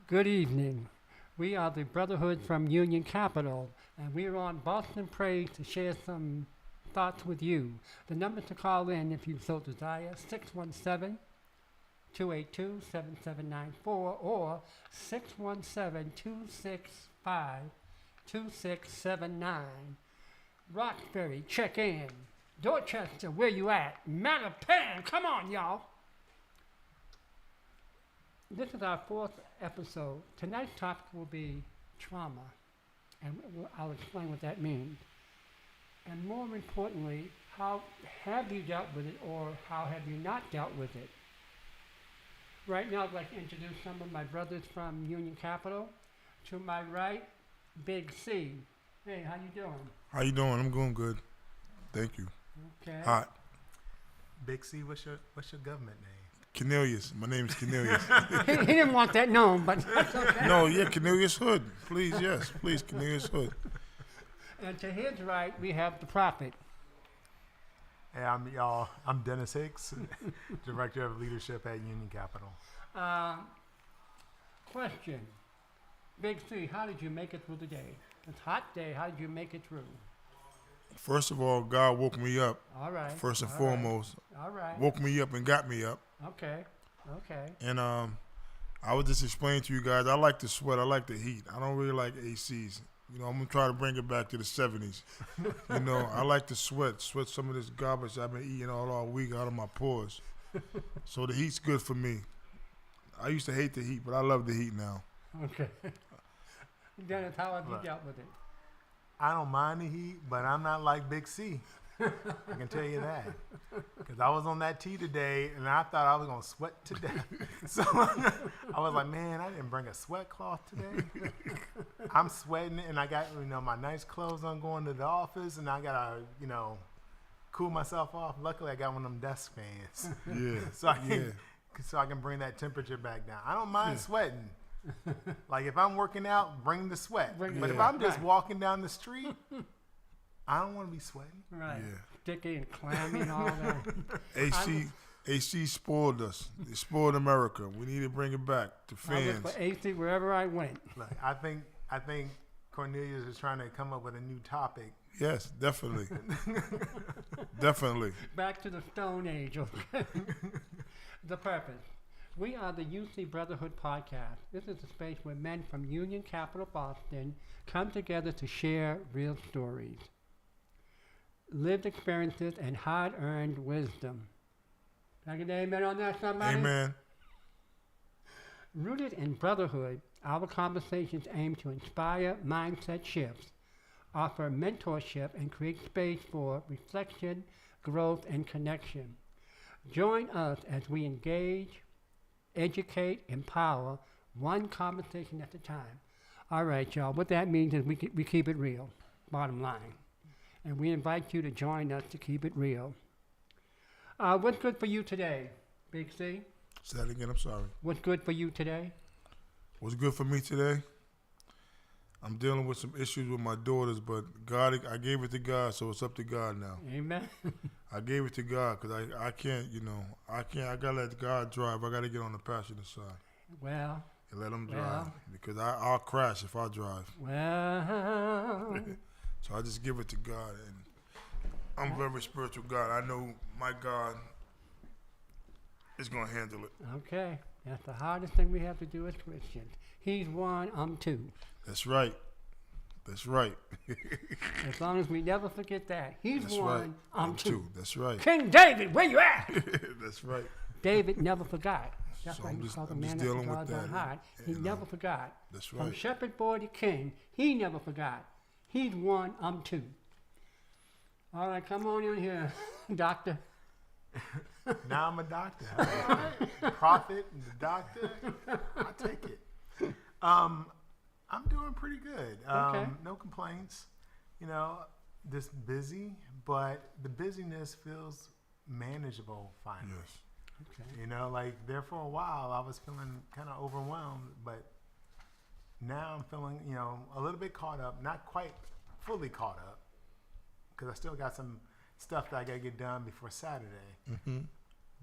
Good evening. We are the Brotherhood from Unioncapital, and we are on Boston Praise to share some thoughts with you. The number to call in, if you so desire, 617-282-7794 or 617-265-2679. Roxbury, check in. Dorchester, where you at? Mattapan, come on, y'all. This is our fourth episode. Tonight's topic will be trauma, and I'll explain what that means. And more importantly, how have you dealt with it, or how have you not dealt with it? Right now, I'd like to introduce some of my brothers from Unioncapital. To my right, Big C. Hey, how you doing? How you doing? I'm doing good. Thank you. Okay. Hot. Big C, what's your government name? Cornelius. My name is Cornelius. he didn't want that known, but that's okay. No, yeah, Cornelius Hood. Please, yes. Please, Cornelius Hood. And to his right, we have the prophet. Hey, I'm Dennis Hicks, Director of Leadership at Unioncapital. Question. Big C, how did you make it through the day? It's a hot day. How did you make it through? First of all, God woke me up. All right. First and foremost. All right. Woke me up and got me up. Okay. And I would just explain to you guys, I like the sweat. I like the heat. I don't really like ACs. You know, I'm going to try to bring it back to the 70s. You know, I like to sweat some of this garbage I've been eating all week out of my pores. So the heat's good for me. I used to hate the heat, but I love the heat now. Okay. Dennis, how have you dealt with it? I don't mind the heat, but I'm not like Big C. I can tell you that. Because I was on that tee today, and I thought I was going to sweat to death. So I was like, man, I didn't bring a sweat cloth today. I'm sweating, and I got my nice clothes on going to the office, and I got to, cool myself off. Luckily, I got one of them desk fans. Yeah. so I can bring that temperature back down. I don't mind sweating. Like if I'm working out, bring the sweat. But if I'm just walking down the street, I don't want to be sweating. Right. Yeah. Sticky and clammy and all that. AC spoiled us. It spoiled America. We need to bring it back to I fans. looked for AC wherever I went. Look, I think Cornelius is trying to come up with a new topic. Yes, definitely. Definitely. Back to the Stone Age. Okay. The purpose. We are the UC Brotherhood podcast. This is a space where men from Unioncapital, Boston come together to share real stories, lived experiences, and hard-earned wisdom. Can I get an amen on that, somebody? Amen. Rooted in brotherhood, our conversations aim to inspire mindset shifts, offer mentorship, and create space for reflection, growth, and connection. Join us as we engage, educate, empower, one conversation at a time. All right, y'all. What that means is we keep it real, bottom line. And we invite you to join us to keep it real. What's good for you today, Big C? Say that again, I'm sorry. What's good for you today? What's good for me today? I'm dealing with some issues with my daughters, but I gave it to God, so it's up to God now. Amen. I gave it to God because I can't, I got to let God drive. I got to get on the passenger side. Well. And let him drive because I'll crash if I drive. Well. So I just give it to God, and I'm very spiritual God. I know my God is going to handle it. Okay. That's the hardest thing we have to do as Christians. He's one, I'm two. That's right. That's right. As long as we never forget that. He's That's one, right. I'm two. That's right. King David, where you at? That's right. David never forgot. That's So why I'm he's just- called the I'm just man after dealing with God's own that, heart. He and, never forgot. That's From right. shepherd boy to king, he never forgot. He's one, I'm two. All right, come on in here, doctor. Now I'm a doctor. Prophet, the doctor. I'll take it. I'm doing pretty good. Okay. No complaints. Just busy, but the busyness feels manageable finally. Yes. Okay. There for a while I was feeling kind of overwhelmed, but now I'm feeling, a little bit caught up, not quite fully caught up, because I still got some stuff that I got to get done before Saturday. Mm-hmm.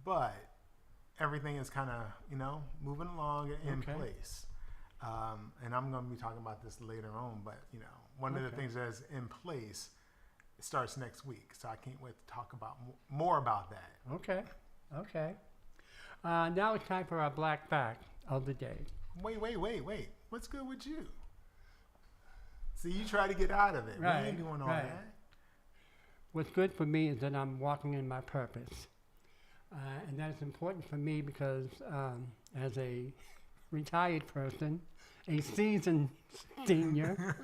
But everything is kind of, moving along in place. and I'm going to be talking about this later on, but, one of the things that's in place, it starts next week. So I can't wait to talk about more about that. Okay. Now it's time for our black fact of the day. Wait. What's good with you? See, you try to get out of it. Right, We ain't doing all right. that. What's good for me is that I'm walking in my purpose. And that's important for me because as a retired person, a seasoned senior,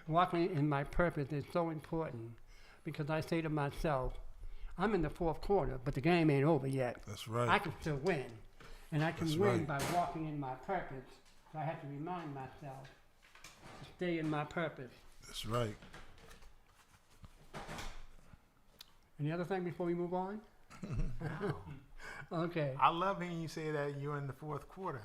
walking in my purpose is so important because I say to myself, I'm in the fourth quarter, but the game ain't over yet. That's right. I can still win. And I can That's win right. by walking in my purpose. So I have to remind myself to stay in my purpose. That's right. Any other thing before we move on? Okay. I love hearing you say that you're in the fourth quarter.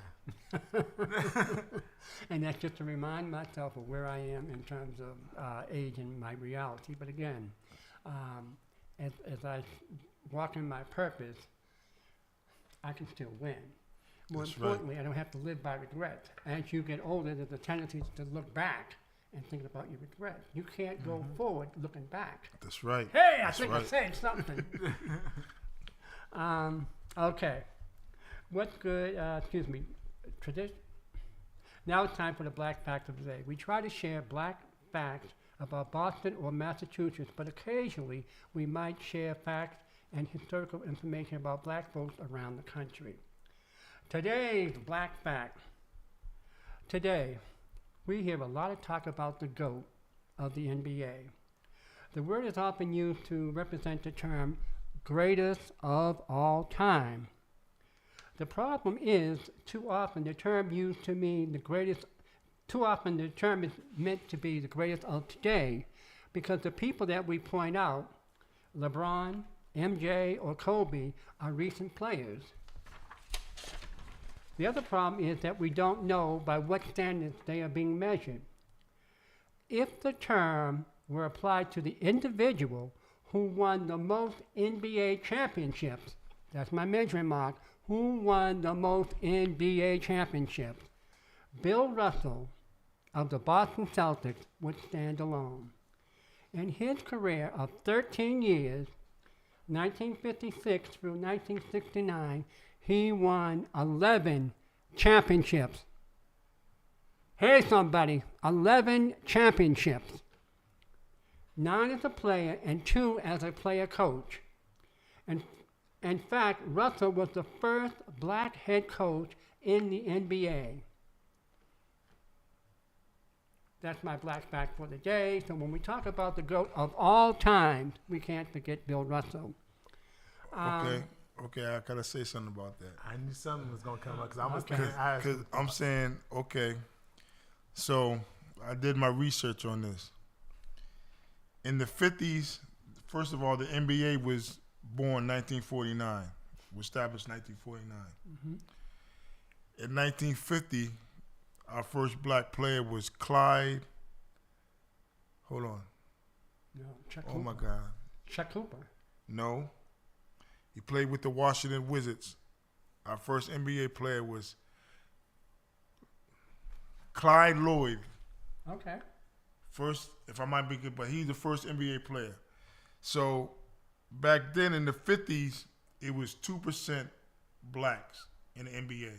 And that's just to remind myself of where I am in terms of age and my reality. But again, as I walk in my purpose, I can still win. More That's right. importantly, I don't have to live by regret. As you get older, there's a tendency to look back and think about your regret. You can't go forward looking back. That's right. Hey, I That's think right. I said something. Okay. What's good? Tradition. Now it's time for the black fact of the day. We try to share black facts about Boston or Massachusetts, but occasionally we might share facts and historical information about black folks around the country. Today's black fact. Today, we hear a lot of talk about the GOAT of the NBA. The word is often used to represent the term greatest of all time. The problem is, too often the term used to mean the greatest, too often the term is meant to be the greatest of today, because the people that we point out, LeBron, MJ, or Kobe, are recent players. The other problem is that we don't know by what standards they are being measured. If the term were applied to the individual who won the most NBA championships, that's my measuring mark, who won the most NBA championships, Bill Russell of the Boston Celtics would stand alone. In his career of 13 years, 1956 through 1969, he won 11 championships. Hey, somebody, 11 championships. 9 as a player and 2 as a player coach. And in fact, Russell was the first black head coach in the NBA. That's my black fact for the day. So when we talk about the GOAT of all time, we can't forget Bill Russell. Okay, I gotta say something about that. I knew something was going to come up because I was Okay. thinking. Because I'm saying, okay, so I did my research on this. In the 50s, first of all, the NBA was born 1949, was established 1949. In 1950, our first black player was Clyde. Hold on. No, Chuck Oh Cooper. my God. Chuck Cooper. No. He played with the Washington Wizards. Our first NBA player was Clyde Lloyd. Okay. First, if I might be good, but he's the first NBA player. So back then in the 50s, it was 2% blacks in the NBA.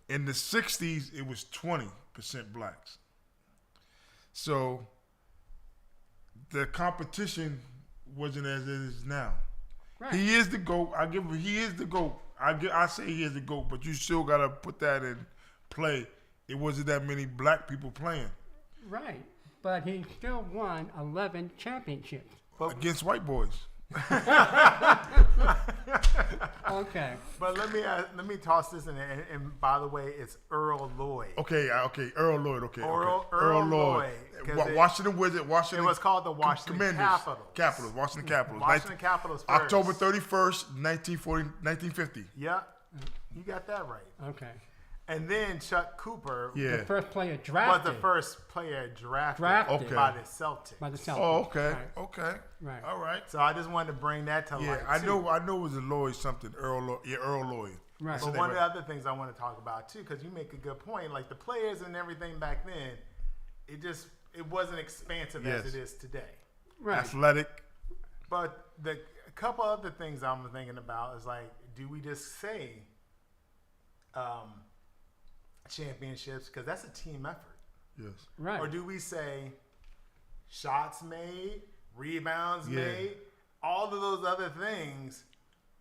In the 60s, it was 20% blacks. So the competition wasn't as it is now. Right. He is the GOAT. He is the GOAT. I say he is the GOAT, but you still got to put that in play. It wasn't that many black people playing. Right. But he still won 11 championships. Against white boys. Okay. But let me toss this in there. And by the way, it's Earl Lloyd. Okay, Earl Lloyd. Earl Lloyd. Lloyd, 'cause Washington Wizards. It was called the Washington Commanders. Capitals. Washington Capitals. Washington Capitals first. October 31st, 1950. Yeah, you got that right. Okay. And then Chuck Cooper Yeah. The first player was drafted. the first player drafted Drafted. by the Celtics. By the Celtics. Oh, okay. Right. Okay. Right. All right. So I just wanted to bring that to light. Yeah, I too. know it was a Lloyd something. Earl Lloyd. Yeah, Earl Lloyd. Right. But one of the other things I want to talk about too, because you make a good point, like the players and everything back then, it wasn't expansive as it is today. Right. Athletic. But a couple other things I'm thinking about is like, do we just say championships because that's a team effort? Yes. Right. Or do we say shots made, rebounds made, all of those other things,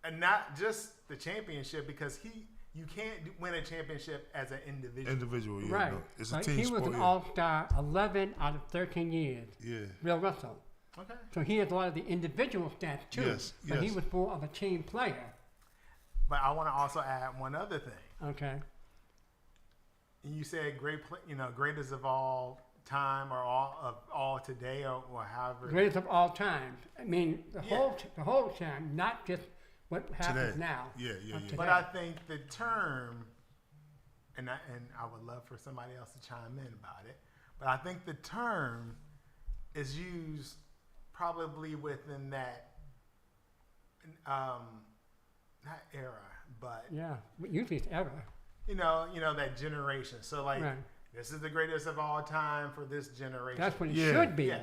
and not just the championship, because you can't win a championship as an individual. Yeah. Right. No, it's a Like, team he sport. was an all-star 11 out of 13 years. Yeah. Bill Russell. Okay. So he has a lot of the individual stats too. Yes, But he yes. was more of a team player. But I want to also add one other thing. Okay. And you said greatest of all time, or all today, or however. Greatest of all time. I mean, the whole time, not just what happens Today. now. Yeah. Today. But I think the term, and I would love for somebody else to chime in about it, but I think the term is used probably within that, not era, but Yeah. Usually it's ever. you know that generation. So like, Right. this is the greatest of all time for this generation. That's what it Yeah. should be. Yeah.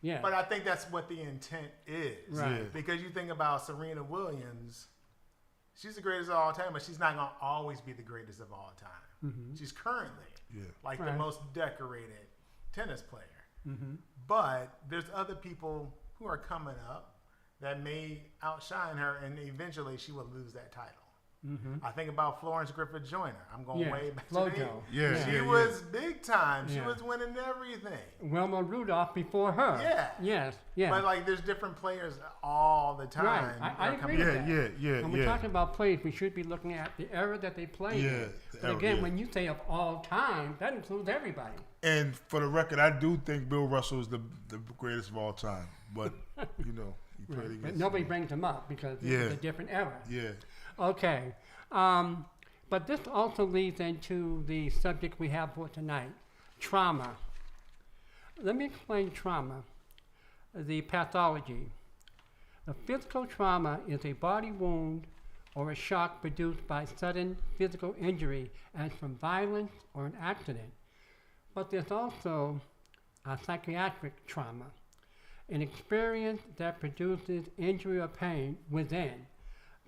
Yeah. But I think that's what the intent is. Right. Yeah. Because you think about Serena Williams, she's the greatest of all time, but she's not going to always be the greatest of all time. Mm-hmm. She's currently like the Right. most decorated tennis player. Mm-hmm. But there's other people who are coming up that may outshine her, and eventually she will lose that title. Mm-hmm. I think about Florence Griffith Joyner. I'm going Yeah. way back to Flojo. the Yeah. She Yeah. was big time. She Yeah. was winning everything. Wilma Rudolph before her. Yeah. Yes. Yeah. But like, there's different players all the time. Right. I that are agree coming with up. that. Yeah. When we're talking about plays, we should be looking at the era that they played Yeah, in. the But era, again, yeah. when you say of all time, that includes everybody. And for the record, I do think Bill Russell is the greatest of all time. But he played Right. against. But nobody brings them up because Yeah. it's a different era. Yeah. Okay. But this also leads into the subject we have for tonight, trauma. Let me explain trauma, the pathology. The physical trauma is a body wound or a shock produced by sudden physical injury as from violence or an accident. But there's also a psychiatric trauma, an experience that produces injury or pain within.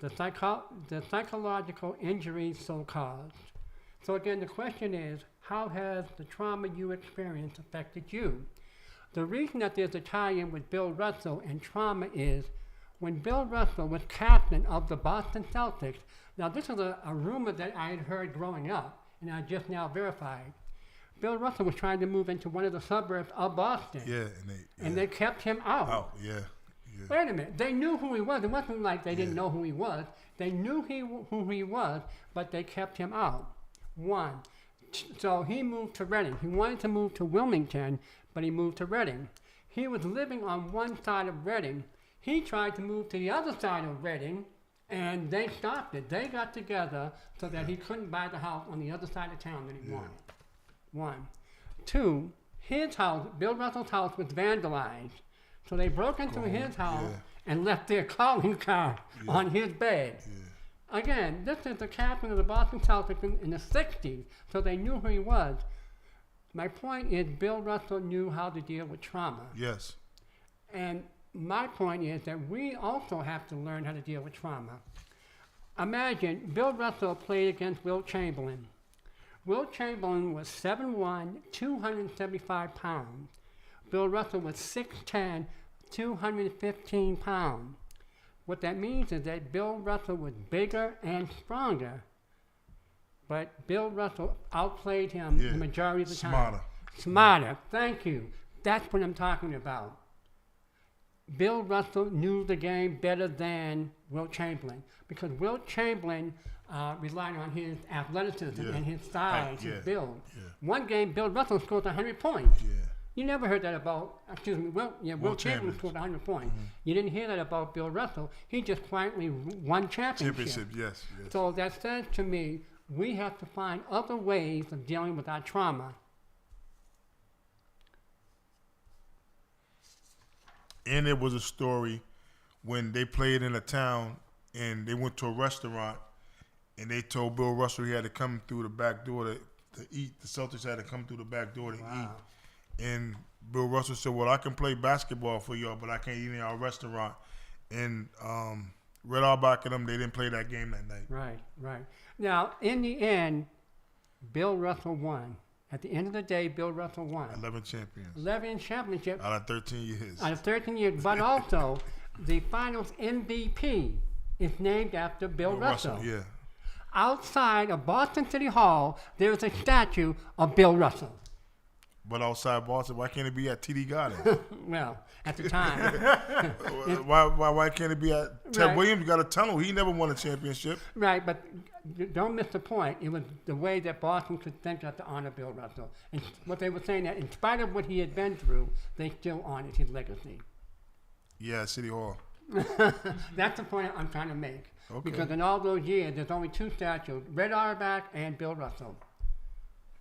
The psychological injury so caused. So again, the question is, how has the trauma you experienced affected you? The reason that there's a tie-in with Bill Russell and trauma is when Bill Russell was captain of the Boston Celtics. Now this is a rumor that I had heard growing up, and I just now verified. Bill Russell was trying to move into one of the suburbs of Boston. Yeah. And they kept him out. Oh, yeah. Wait a minute. They knew who he was. It wasn't like they didn't know who he was. They knew who he was, but they kept him out. One. So he moved to Reading. He wanted to move to Wilmington, but he moved to Reading. He was living on one side of Reading. He tried to move to the other side of Reading, and they stopped it. They got together so that he couldn't buy the house on the other side of town that he wanted. One. Two, his house, Bill Russell's house, was vandalized. So they broke into his house and left their calling card on his bed. Yeah. Again, this is the captain of the Boston Celtics in the 60s, so they knew who he was. My point is Bill Russell knew how to deal with trauma. Yes. And my point is that we also have to learn how to deal with trauma. Imagine Bill Russell played against Wilt Chamberlain. Wilt Chamberlain was 7'1", 275 pounds. Bill Russell was 6'10", 215 pounds. What that means is that Bill Russell was bigger and stronger, but Bill Russell outplayed him the majority of the time. Smarter. Thank you. That's what I'm talking about. Bill Russell knew the game better than Wilt Chamberlain because Wilt Chamberlain relied on his athleticism and his size, his build. One game, Bill Russell scored 100 points. Yeah. You never heard that about, Wilt Chamberlain scored 100 points. Mm-hmm. You didn't hear that about Bill Russell. He just quietly won championship. Yes. So that says to me, we have to find other ways of dealing with our trauma. And there was a story when they played in a town and they went to a restaurant and they told Bill Russell he had to come through the back door to eat. The Celtics had to come through the back door to eat. And Bill Russell said, well, I can play basketball for y'all, but I can't eat in our restaurant. And Red Auerbach and them, they didn't play that game that night. Right. Now, in the end, Bill Russell won. At the end of the day, Bill Russell won. 11 champions. 11 championships. Out of 13 years. Out of 13 years. But also, the finals MVP is named after Bill Russell. Yeah. Outside of Boston City Hall, there is a statue of Bill Russell. But outside Boston, why can't it be at TD Garden? Well, at the time. why can't it be at Ted Right. Williams? Got a tunnel. He never won a championship. Right, but don't miss the point. It was the way that Boston could think to honor Bill Russell. And what they were saying that in spite of what he had been through, they still honored his legacy. Yeah, City Hall. That's the point I'm trying to make. Okay. Because in all those years, there's only two statues, Red Auerbach and Bill Russell.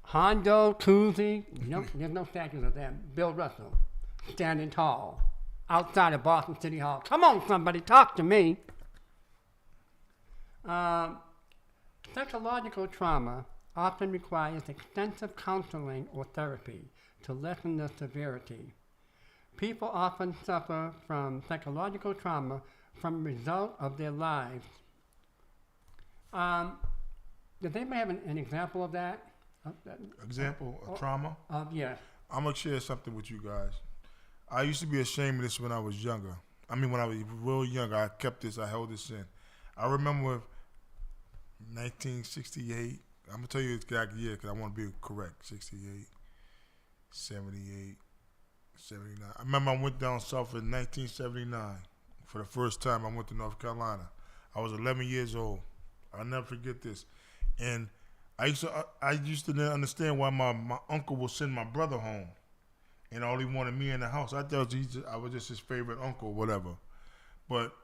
Hondo, Cousy, there's no statues of them. Bill Russell, standing tall, outside of Boston City Hall. Come on, somebody, talk to me. Psychological trauma often requires extensive counseling or therapy to lessen the severity. People often suffer from psychological trauma from the result of their lives. Does anybody have an example of that? Example of trauma? Yes. I'm going to share something with you guys. I used to be ashamed of this when I was younger. I mean, when I was real young, I kept this, I held this in. I remember 1968. I'm going to tell you the exact year because I want to be correct. 68, 78, 79. I remember I went down south in 1979. For the first time, I went to North Carolina. I was 11 years old. I'll never forget this. And I used to then understand why my uncle would send my brother home, and all he wanted me in the house. I thought I was just his favorite uncle, whatever. But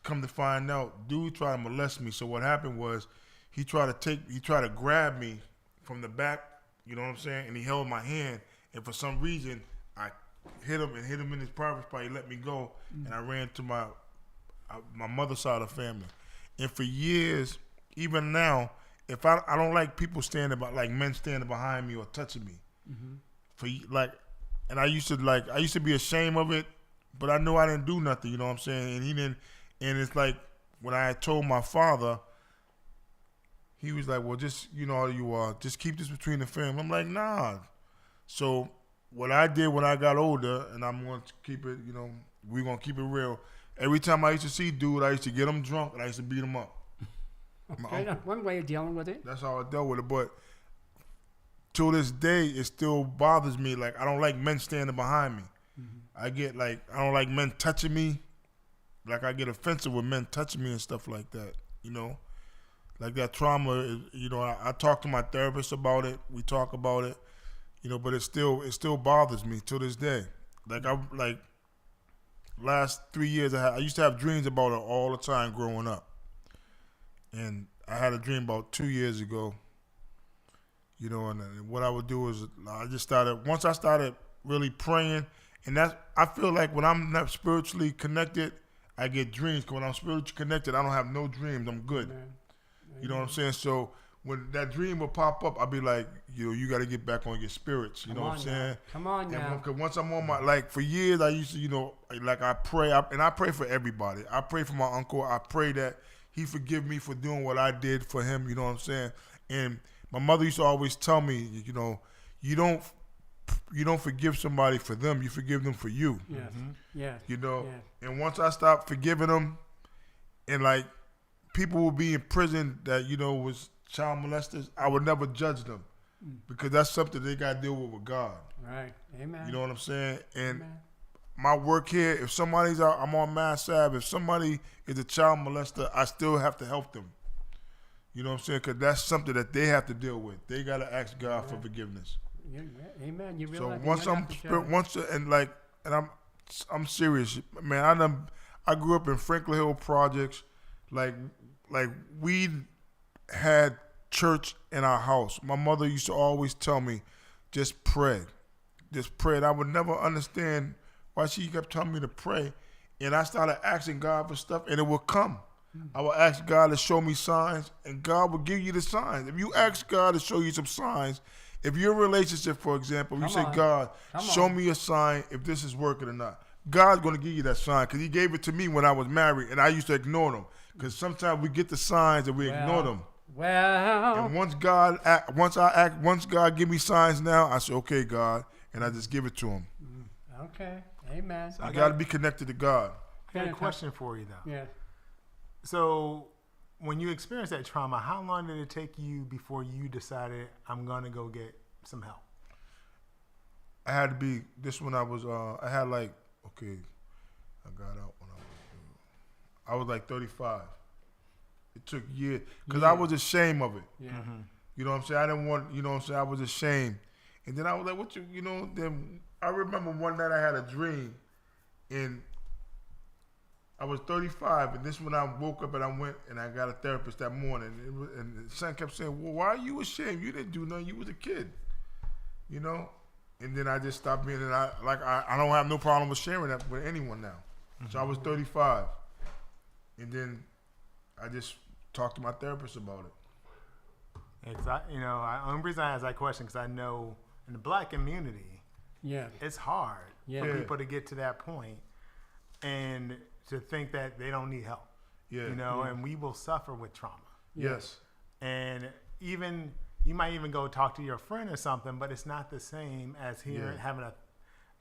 come to find out, dude tried to molest me. So what happened was, he tried to grab me from the back. You know what I'm saying? And he held my hand, and for some reason, I hit him in his private spot. He let me go, and I ran to my mother's side of the family. And for years, even now, if I don't like people men standing behind me or touching me, and I used to be ashamed of it, but I knew I didn't do nothing. You know what I'm saying? And he didn't. And it's like when I had told my father, he was like, "Well, just how you are. Just keep this between the family." I'm like, "Nah." So what I did when I got older, and I'm going to keep it. We're gonna keep it real. Every time I used to see dude, I used to get him drunk and I used to beat him up. Okay, that's one way of dealing with it. That's how I dealt with it. But to this day, it still bothers me. Like, I don't like men standing behind me. I don't like men touching me. Like, I get offensive with men touching me and stuff like that. Like that trauma. I talk to my therapist about it. We talk about it. But it still bothers me to this day. Last 3 years, I used to have dreams about it all the time growing up. And I had a dream about 2 years ago, and what I would do is once I started really praying, and I feel like when I'm not spiritually connected, I get dreams. Because when I'm spiritually connected, I don't have no dreams. I'm good. Amen. You know what I'm saying? So when that dream will pop up, I'll be like, you got to get back on your spirits. You know what I'm saying? Come on now. Because once I'm on for years, I used to, I pray, and I pray for everybody. I pray for my uncle. I pray that he forgive me for doing what I did for him. You know what I'm saying? And my mother used to always tell me, you don't forgive somebody for them. You forgive them for you. Yes. Yes. Yes. And once I stopped forgiving them, and people will be in prison that was child molesters, I would never judge them because that's something they got to deal with God. Right. Amen. You know what I'm saying? And Amen. My work here, if somebody's out, I'm on Mass Ave. If somebody is a child molester, I still have to help them. You know what I'm saying? Because that's something that they have to deal with. They got to ask God for forgiveness. Yeah, amen. You So realize I'm serious, man. I grew up in Franklin Hill projects, like we had church in our house. My mother used to always tell me, just pray. And I would never understand why she kept telling me to pray. And I started asking God for stuff, and it would come. I will ask God to show me signs, and God will give you the signs. If you ask God to show you some signs, if your relationship, for example, you say, God, show me a sign if this is working or not. God's going to give you that sign because he gave it to me when I was married, and I used to ignore them because sometimes we get the signs and we ignore them. Well, And once God give me signs now, I say, okay, God, and I just give it to him. Okay, amen. So you got to be connected to God. I got a question for you, though. Yeah. So when you experienced that trauma, how long did it take you before you decided, I'm going to go get some help? I had to be, this when I was, I had like, okay, I got out when I was like 35. It took years, because I was ashamed of it. Yeah. Mm-hmm. You know what I'm saying? I didn't want, you know what I'm saying? I was ashamed. And then I was like, what you know, then I remember one night I had a dream, and I was 35, and this when I woke up and I went and I got a therapist that morning, and the son kept saying, well, why are you ashamed? You didn't do nothing. You was a kid, you know? And then I just stopped being, and I don't have no problem with sharing that with anyone now. Mm-hmm. So I was 35, and then I just talked to my therapist about it. Only reason I ask that question because I know in the black community, it's hard for people to get to that point and to think that they don't need help. And we will suffer with trauma. Yes. And even you might even go talk to your friend or something, but it's not the same as having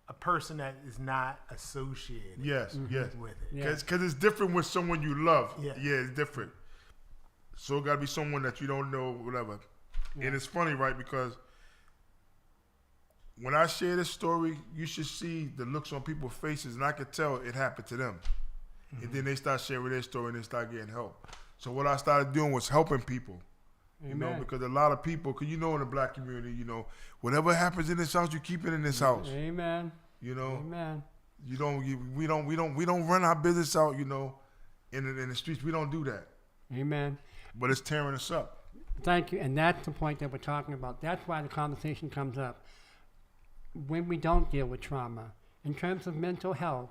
a person that is not associated with it. Because it's different with someone you love. Yeah, it's different. So it got to be someone that you don't know, whatever. Yeah. And it's funny, right? Because when I share this story, you should see the looks on people's faces, and I could tell it happened to them. Mm-hmm. And then they start sharing their story, and they start getting help. So what I started doing was helping people. Amen. You know, because a lot of people, because you know in the black community, you know, whatever happens in this house, you keep it in this house. Amen. You know, amen. We don't run our business out, you know, in the streets. We don't do that. Amen. But it's tearing us up. Thank you, and that's the point that we're talking about. That's why the conversation comes up. When we don't deal with trauma, in terms of mental health,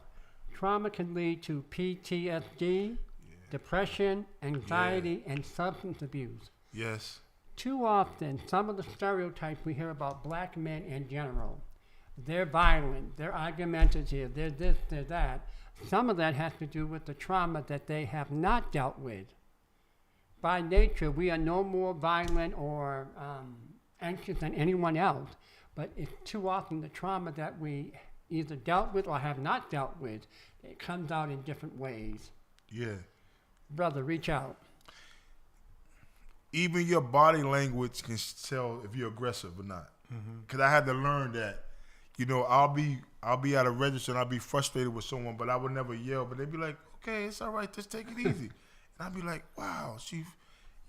trauma can lead to PTSD, depression, anxiety, and substance abuse. Yes. Too often, some of the stereotypes we hear about black men in general, they're violent, they're argumentative, they're this, they're that. Some of that has to do with the trauma that they have not dealt with. By nature, we are no more violent or anxious than anyone else, but it's too often the trauma that we either dealt with or have not dealt with, it comes out in different ways. Yeah. Brother, reach out. Even your body language can tell if you're aggressive or not. Because I had to learn that. You know, I'll be at a register and I'll be frustrated with someone, but I would never yell. But they'd be like, okay, it's all right, just take it easy. And I'd be like, wow,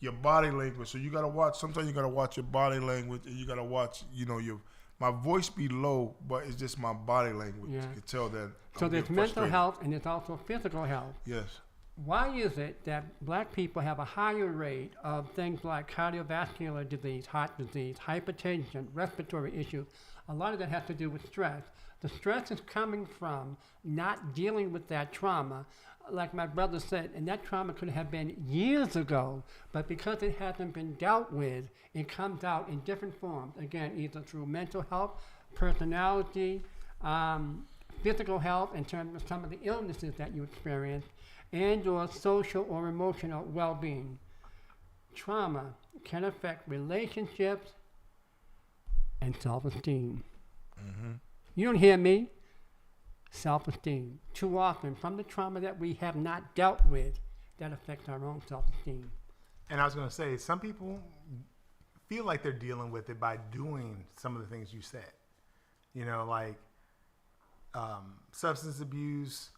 your body language. So you got to watch, sometimes you got to watch your body language, and you got to watch, you know, my voice be low, but it's just my body language. You can tell that. So there's mental health and there's also physical health. Yes. Why is it that black people have a higher rate of things like cardiovascular disease, heart disease, hypertension, respiratory issues? A lot of that has to do with stress. The stress is coming from not dealing with that trauma, like my brother said, and that trauma could have been years ago, but because it hasn't been dealt with, it comes out in different forms. Again, either through mental health, personality, physical health in terms of some of the illnesses that you experience, and or social or emotional well-being. Trauma can affect relationships and self-esteem. You don't hear me? Self-esteem. Too often, from the trauma that we have not dealt with, that affects our own self-esteem. And I was going to say, some people feel like they're dealing with it by doing some of the things you said. You know, like substance abuse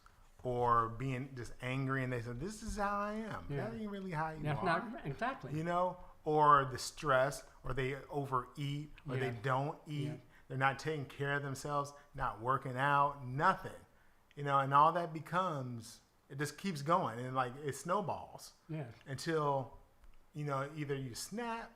or being just angry, and they say, this is how I am. Yeah. That ain't really how you That's are. not, exactly. You know, or the stress, or they overeat, or they don't eat. They're not taking care of themselves, not working out, nothing. You know, and all that becomes, it just keeps going, and like it snowballs until, you know, either you snap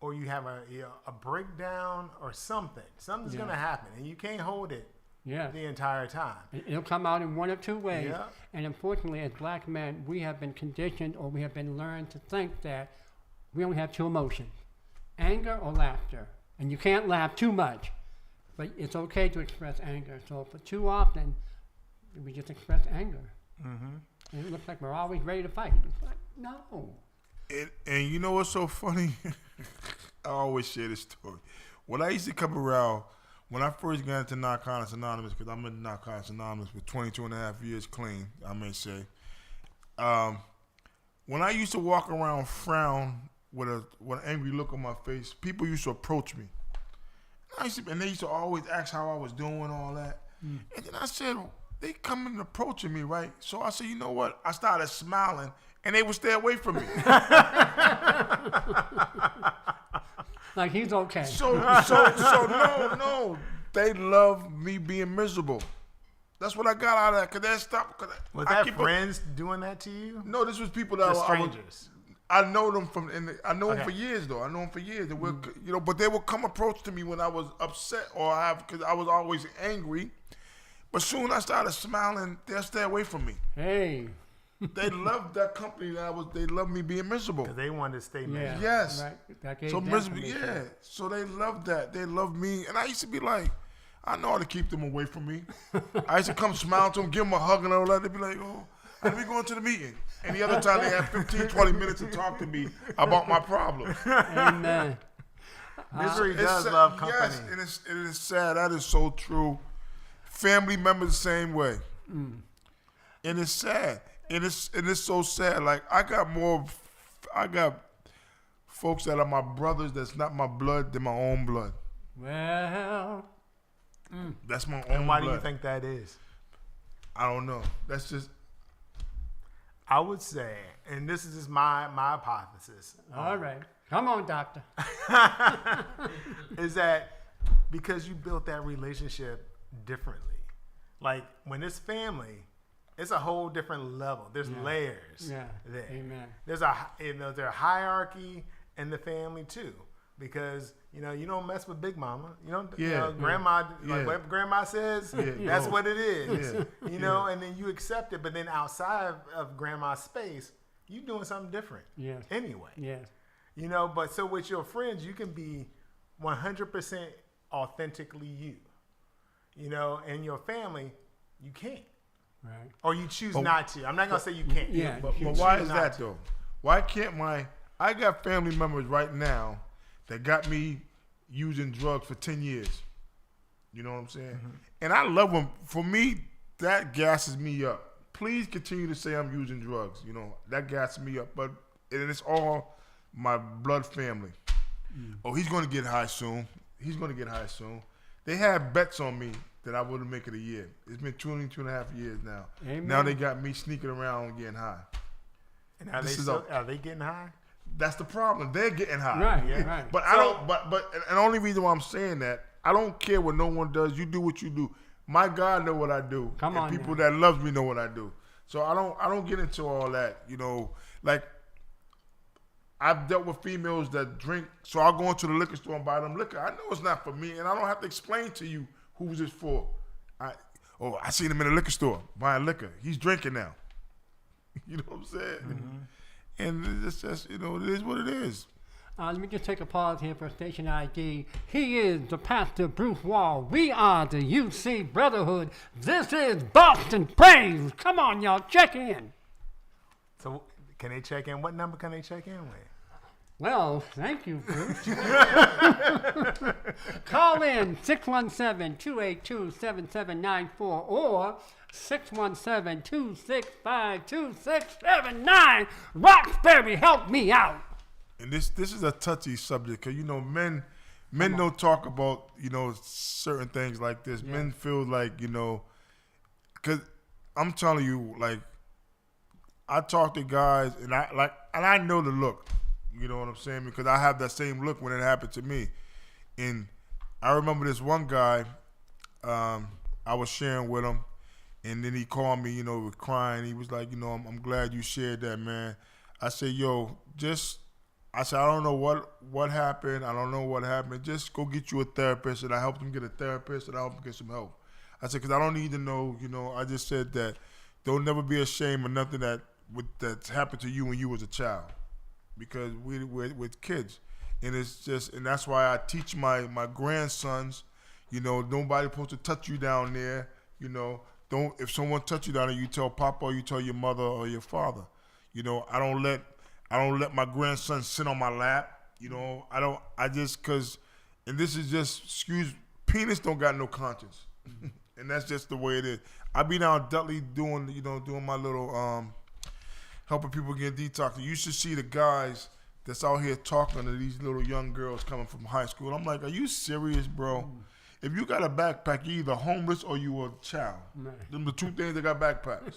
or you have a breakdown or something. Something's going to happen, and you can't hold it Yeah. the entire time. It'll come out in one or two ways. Yeah. And unfortunately, as black men, we have been conditioned or we have been learned to think that we only have two emotions, anger or laughter. And you can't laugh too much, but it's okay to express anger. So for too often, we just express anger. Mm-hmm. And it looks like we're always ready to fight. It's like, no. And you know what's so funny? I always share this story. When I used to come around, when I first got into Narcotics Anonymous, because I'm in Narcotics Anonymous for 22 and a half years clean, I may say. When I used to walk around frown with an angry look on my face, people used to approach me. And they used to always ask how I was doing, all that. And then I said, they coming and approaching me, right? So I said, you know what? I started smiling, and they would stay away from me. Like he's okay. So no. They love me being miserable. That's what I got out of that. Cause that stopped. Was that friends doing that to you? No, this was people that strangers. I know them I know them for years though. I know them for years. They would, but they would come approach to me when I was upset because I was always angry. But soon I started smiling. They'll stay away from me. Hey. They loved that company they loved me being miserable. Because they wanted to stay miserable. Yes. Right. So miserable, yeah. So they loved that. They loved me. And I used to be like, I know how to keep them away from me. I used to come smile to them, give them a hug and all that. They'd be like, oh, let me go into the meeting. And the other time they had 15, 20 minutes to talk to me about my problems. Amen. Misery does love company. Yes, and it is sad. That is so true. Family members the same way. And it's sad. And it's so sad. Like I got folks that are my brothers that's not my blood, they're my own blood. Well. That's my own And why blood. do you think that is? I don't know. That's just. I would say, and this is just my hypothesis. All right. Come on, doctor. Is that because you built that relationship differently. Like when it's family, it's a whole different level. There's layers there. Amen. There's a hierarchy in the family too. Because, you don't mess with Big Mama. Grandma, like what Grandma says, that's what it is. And then you accept it. But then outside of Grandma's space, you doing something different. Yes. Anyway. Yes. But so with your friends, you can be 100% authentically you. And your family, you can't. Right. Or you choose not to. I'm not going to say you can't. Yeah. But why is that though? Why can't I got family members right now that got me using drugs for 10 years. You know what I'm saying? Mm-hmm. And I love them. For me, that gasses me up. Please continue to say I'm using drugs. That gasses me up. But it's all my blood family. Oh, he's going to get high soon. They had bets on me that I wouldn't make it a year. It's been 2.5 years now. Amen. Now they got me sneaking around and getting high. And are they getting high? That's the problem. They're getting high. Right, right. But I don't. But and the only reason why I'm saying that, I don't care what no one does. You do what you do. My God know what I do. Come on, people now. that love me know what I do. So I don't get into all that. Like I've dealt with females that drink. So I'll go into the liquor store and buy them liquor. I know it's not for me, and I don't have to explain to you who's it for. I seen him in the liquor store buying liquor. He's drinking now. You know what I'm saying? Mm-hmm. And it's just, it is what it is. Let me just take a pause here for station ID. He is the Pastor Bruce Wall. We are the UC Brotherhood. This is Boston Praise. Come on, y'all, check in. So can they check in? What number can they check in with? Well, thank you, Bruce. Call in 617-282-7794 or 617-265-2679. Roxbury, help me out. And this is a touchy subject because men don't talk about certain things like this. Yeah. Men feel like because I'm telling you, like I talk to guys and I know the look. You know what I'm saying? Because I have that same look when it happened to me. And I remember this one guy, I was sharing with him, and then he called me, with crying. He was like, I'm glad you shared that, man. I said, I don't know what happened. I don't know what happened. Just go get you a therapist. And I helped him get a therapist, and I helped him get some help. I said, because I don't need to know, I just said that don't never be ashamed of nothing that's happened to you when you was a child. Because we're with kids. And it's just, and that's why I teach my grandsons, nobody supposed to touch you down there. If someone touch you down there, you tell Papa or you tell your mother or your father. I don't let my grandson sit on my lap. And this is just, penis don't got no conscience. And that's just the way it is. I be down Dudley doing my little, helping people get detox. You should see the guys that's out here talking to these little young girls coming from high school. I'm like, are you serious, bro? If you got a backpack, you're either homeless or you a child. Right. Them the two things that got backpacks.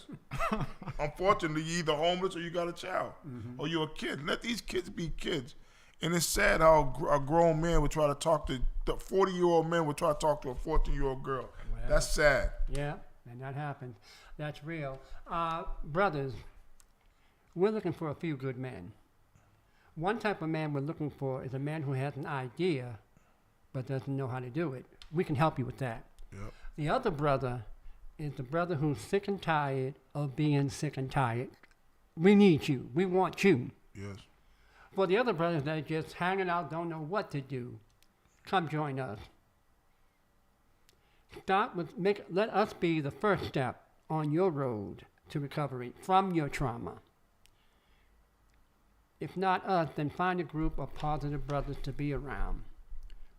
Unfortunately, you either homeless or you got a child. Or you're a kid. Let these kids be kids. And it's sad how a grown man would try to talk to, the 40-year-old man would try to talk to a 14-year-old girl. Well, that's sad. Yeah, and that happens. That's real. Brothers, we're looking for a few good men. One type of man we're looking for is a man who has an idea but doesn't know how to do it. We can help you with that. Yep. The other brother is the brother who's sick and tired of being sick and tired. We need you. We want you. Yes. For the other brothers that are just hanging out, don't know what to do, come join us. Let us be the first step on your road to recovery from your trauma. If not us, then find a group of positive brothers to be around.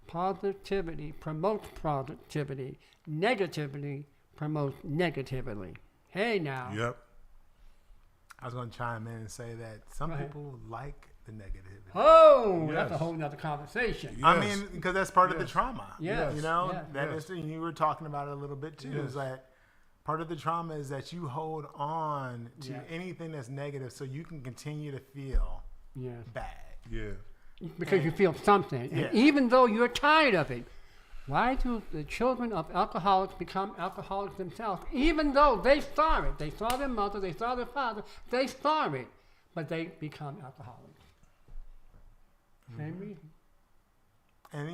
Positivity promotes positivity. Negativity promotes negativity. Hey now. Yep. I was going to chime in and say that some people like the negativity. Oh, Yes. that's a whole nother conversation. Yes. I mean, because that's part of the trauma. Yes. That Yes. is, you were talking about it a little bit too. Yes. Is that part of the trauma is that you hold on to Yeah. anything that's negative so you can continue to feel Yes. bad. Yeah. Because you feel something. Yeah. And even though you're tired of it, why do the children of alcoholics become alcoholics themselves? Even though they saw it. They saw their mother, they saw their father, they saw it, but they become alcoholics. Same reason. And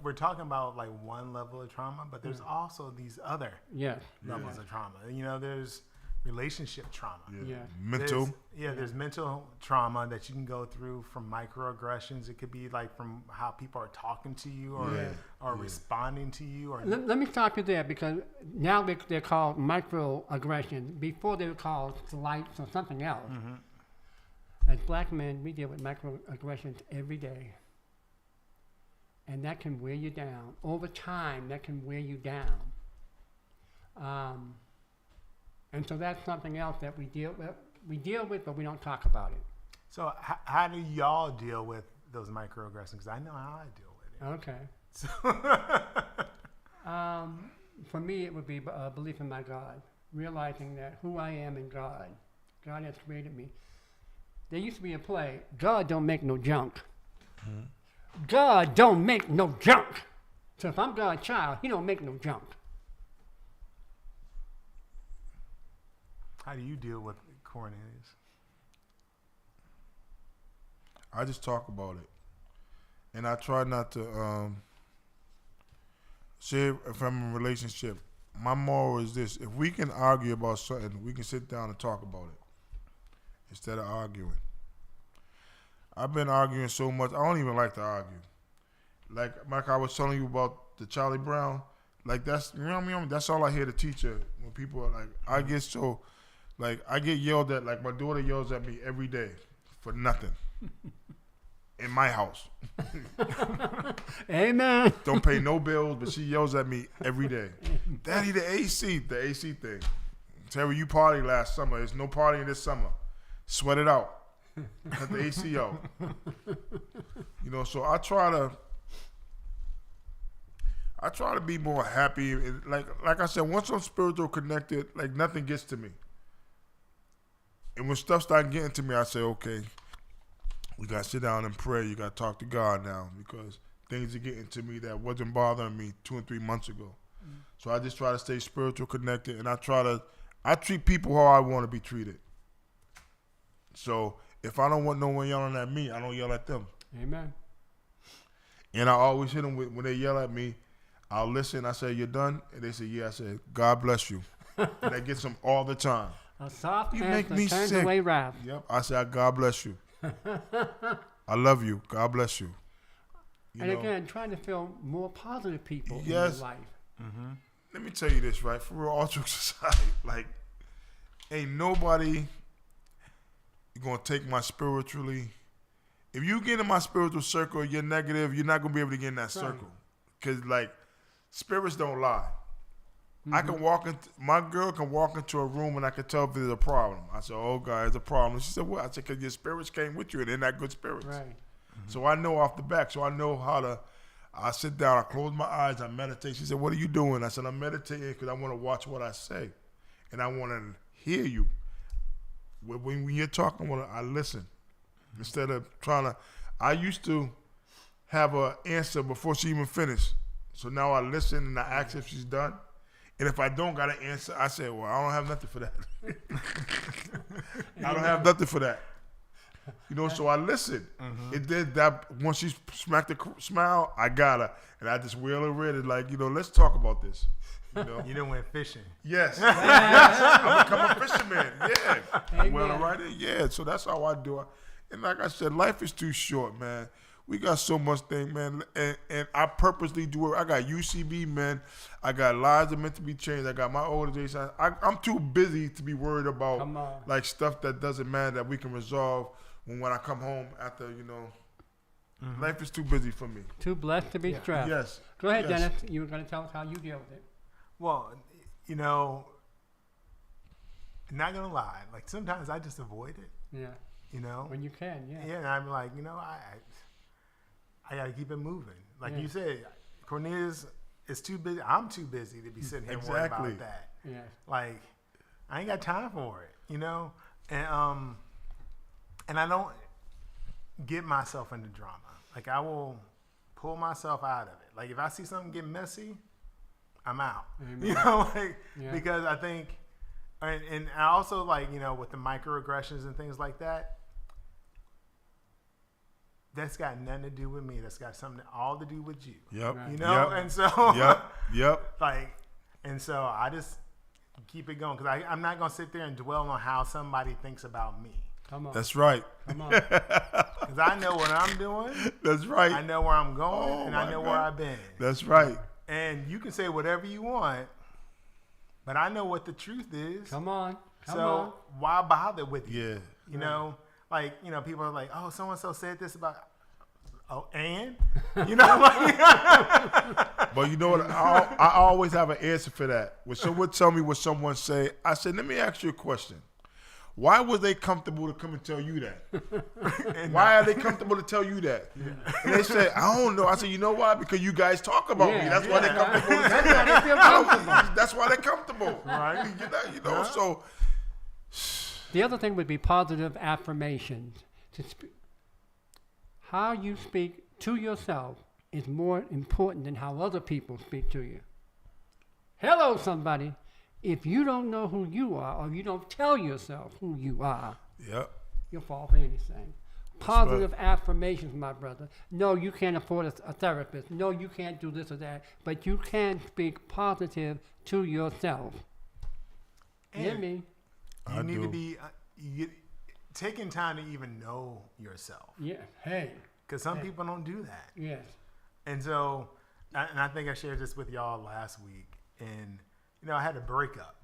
we're talking about like one level of trauma, but there's also these other Yes. levels of trauma. There's relationship trauma. Yeah. Yeah. Mental. There's mental trauma that you can go through from microaggressions. It could be like from how people are talking to you or responding to you. Or Let me stop you there because now they're called microaggressions. Before they were called slights or something else. Mm-hmm. As black men, we deal with microaggressions every day. And that can wear you down. Over time, that can wear you down. And so that's something else that we deal with. We deal with, but we don't talk about it. So how do y'all deal with those microaggressions? Because I know how I deal with it. Okay. So For me, it would be a belief in my God, realizing that who I am in God. God has created me. There used to be a play, God don't make no junk. God don't make no junk. So if I'm God's child, he don't make no junk. how do you deal with Cornelius? I just talk about it. And I try not to say if I'm in a relationship. My moral is this: if we can argue about something, we can sit down and talk about it instead of arguing. I've been arguing so much, I don't even like to argue. Like I was telling you about the Charlie Brown, like that's, you know what I mean? That's all I hear the teacher when people are like, I get so, like I get yelled at, like my daughter yells at me every day for nothing. In my house. Amen. Don't pay no bills, but she yells at me every day. Daddy, the AC thing. Terry, you partied last summer. There's no partying this summer. Sweat it out. Cut the AC out. So I try to be more happy. Like I said, once I'm spiritual connected, like nothing gets to me. And when stuff starts getting to me, I say, okay, we got to sit down and pray. You got to talk to God now because things are getting to me that wasn't bothering me 2 and 3 months ago. So I just try to stay spiritual connected, and I treat people how I want to be treated. So if I don't want no one yelling at me, I don't yell at them. Amen. And I always hit them when they yell at me, I'll listen. I say, "You're done?" And they say, "Yeah." I said, "God bless you." And I get some all the time. A soft You answer make me turns sick. away wrath. Yep. I say, "God bless you." I love you. God bless you. And again, trying to feel more positive people in Yes. your life. Mm-hmm. Let me tell you this, right? For real, all jokes aside, like, ain't nobody gonna take my spiritually. If you get in my spiritual circle, you're negative, you're not gonna be able to get in that circle. Cause like, spirits don't lie. I can walk into, my girl can walk into a room and I can tell if there's a problem. I said, "Oh God, there's a problem." She said, "What?" I said, "Cause your spirits came with you and they're not good spirits." Right. So I know off the back. So I know how to. I sit down, I close my eyes, I meditate. She said, "What are you doing?" I said, "I'm meditating because I want to watch what I say, and I want to hear you. When you're talking, I listen instead of trying to." I used to have an answer before she even finished, so now I listen and I ask if she's done, and if I don't got an answer, I say, "Well, I don't have nothing for that." I don't have nothing for that. So I listened. It did that. Once she smacked the smile, I got her. And I just wheel her in and like, let's talk about this. You done went fishing. Yes. I become a fisherman. Yeah. Amen. Wheel her right in. Yeah. So that's how I do it. And like I said, life is too short, man. We got so much thing, man. And I purposely do it. I got UCB, man. I got lives that are meant to be changed. I got my organization. I'm too busy to be worried about like stuff that doesn't matter that we can resolve when I come home after, life is too busy for me. Too blessed to be stressed. Yes. Go ahead, Yes. Dennis. You were going to tell us how you deal with it. Well, not gonna lie. Like sometimes I just avoid it. Yeah. When you can, yeah. Yeah, and I'm like, I gotta keep it moving. Like you said, Cornelius is too busy. I'm too busy to be sitting here worrying about that. Yeah. Like, I ain't got time for it, And I don't get myself into drama. Like, I will pull myself out of it. Like, if I see something get messy, I'm out. Amen. Because I think, and I also like, with the microaggressions and things like that, that's got nothing to do with me. That's got something all to do with you. Yep. Yep. And so, Yep. And so I just keep it going because I'm not going to sit there and dwell on how somebody thinks about me. Come on. That's right. Come on. Because I know what I'm doing. That's right. I know where I'm going, and I know where I've been. That's right. And you can say whatever you want, but I know what the truth is. Come on. So why bother with Yeah. you? People are like, "Oh, so-and-so said this about," and? But you know what? I always have an answer for that. When someone tell me what someone say, I said, "Let me ask you a question. Why was they comfortable to come and tell you that? Why are they comfortable to tell you that?" And they said, "I don't know." I said, "You know why? Because you guys talk about me. That's why they're comfortable. That's why they feel comfortable. That's why they're comfortable." Right. So The other thing would be positive affirmations. How you speak to yourself is more important than how other people speak to you. Hello, somebody. If you don't know who you are, or you don't tell yourself who you are, you'll fall for anything. Positive affirmations, my brother. No, you can't afford a therapist. No, you can't do this or that. But you can speak positive to yourself. Hear me? You need to be taking time to even know yourself. Yeah. Hey. Because some people don't do that. Yes. And so, and I think I shared this with y'all last week. And, I had a breakup.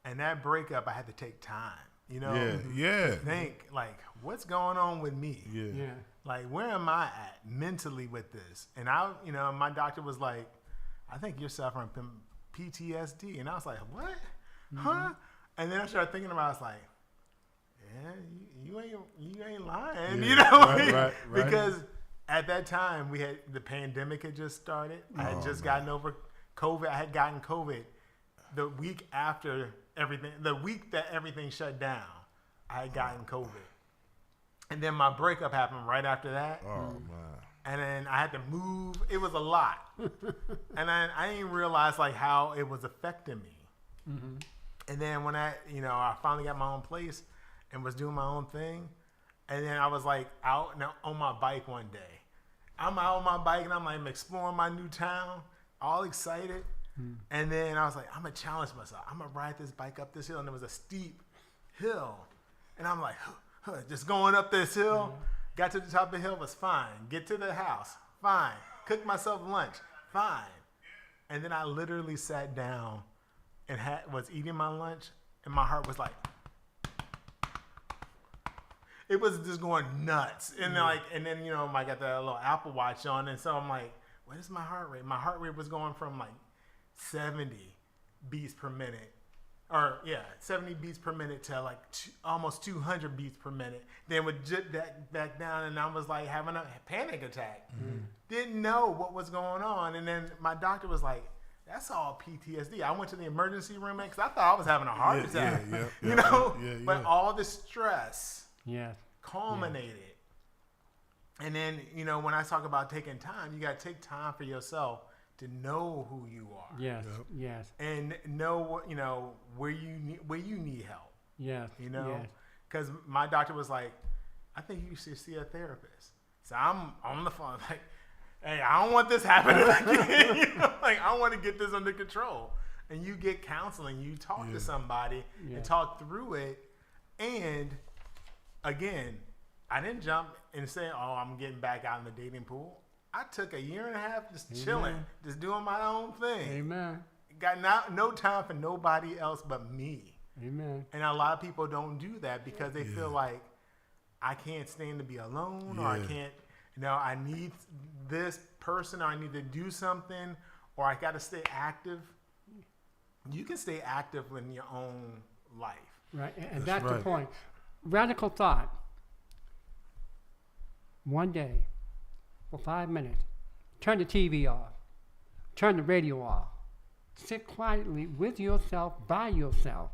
And that breakup, I had to take time. Think, like, what's going on with me? Yeah. Like, where am I at mentally with this? And my doctor was like, "I think you're suffering from PTSD." And I was like, "What? Huh?" And then I started thinking about it. I was like, "Yeah, you ain't lying." Right. Because at that time the pandemic had just started. I had just gotten over COVID. I had gotten COVID the week after everything. The week that everything shut down, I had gotten COVID. And then my breakup happened right after that. Oh man. And then I had to move. It was a lot. And then I didn't realize like how it was affecting me. Mm-hmm. And then when I finally got my own place and was doing my own thing. And then I was like out on my bike one day. I'm out on my bike and I'm like exploring my new town. all excited. And then I was like, I'm going to challenge myself. I'm going to ride this bike up this hill. And there was a steep hill. And I'm like, just going up this hill. Got to the top of the hill, was fine. Get to the house, fine. Cooked myself lunch, fine. And then I literally sat down and was eating my lunch. And my heart was like, it was just going nuts. And then, I got that little Apple Watch on. And so I'm like, what is my heart rate? My heart rate was going from like 70 beats per minute. 70 beats per minute to like almost 200 beats per minute. Then would jit back down, and I was like having a panic attack. Didn't know what was going on. And then my doctor was like, that's all PTSD. I went to the emergency room because I thought I was having a heart attack. But all the stress culminated. And then, when I talk about taking time, you got to take time for yourself to know who you are. Yes. And know what, where you need help. Yes. Because my doctor was like, I think you should see a therapist. So I'm on the phone like, hey, I don't want this happening again. I want to get this under control. And you get counseling, you talk to somebody and talk through it. And again, I didn't jump and say, oh, I'm getting back out in the dating pool. I took a year and a half just chilling, just doing my own thing. Amen. Got no time for nobody else but me. Amen. And a lot of people don't do that because they feel like I can't stand to be alone, or I can't, I need this person, or I need to do something, or I got to stay active. You can stay active in your own life. Right, and that's the point. Radical thought. One day, for 5 minutes, turn the TV off, turn the radio off, sit quietly with yourself, by yourself.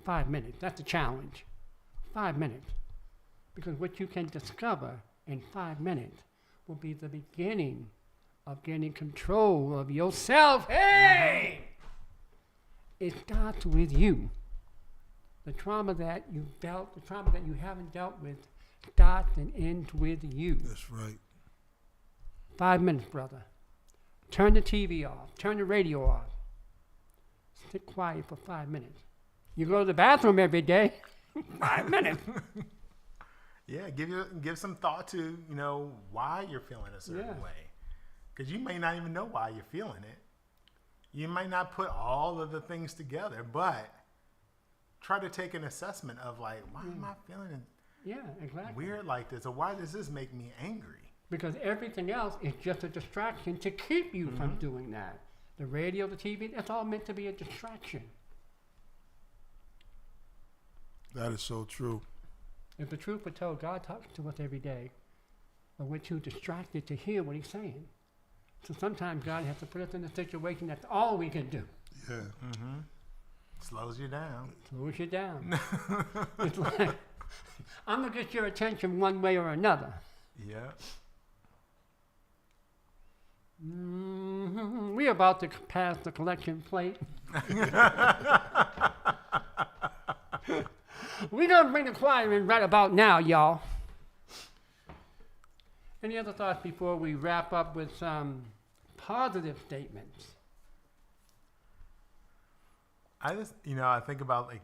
5 minutes, that's a challenge. 5 minutes. Because what you can discover in 5 minutes will be the beginning of gaining control of yourself. Hey! It starts with you. The trauma that you dealt, the trauma that you haven't dealt with, starts and ends with you. That's right. 5 minutes, brother. Turn the TV off. Turn the radio off. Sit quiet for 5 minutes. You go to the bathroom every day. 5 minutes. Give some thought to, why you're feeling a certain way. Because you may not even know why you're feeling it. You might not put all of the things together, but try to take an assessment of like, why am I feeling weird like this? Or why does this make me angry? Because everything else is just a distraction to keep you from doing that. The radio, the TV, that's all meant to be a distraction. That is so true. If the truth were told, God talks to us every day, but we're too distracted to hear what he's saying. So sometimes God has to put us in a situation that's all we can do. Yeah. Slows you down. Slows you down. It's like, I'm going to get your attention one way or another. Yeah. We're about to pass the collection plate. We're going to bring the choir in right about now, y'all. Any other thoughts before we wrap up with some positive statements? I just, I think about like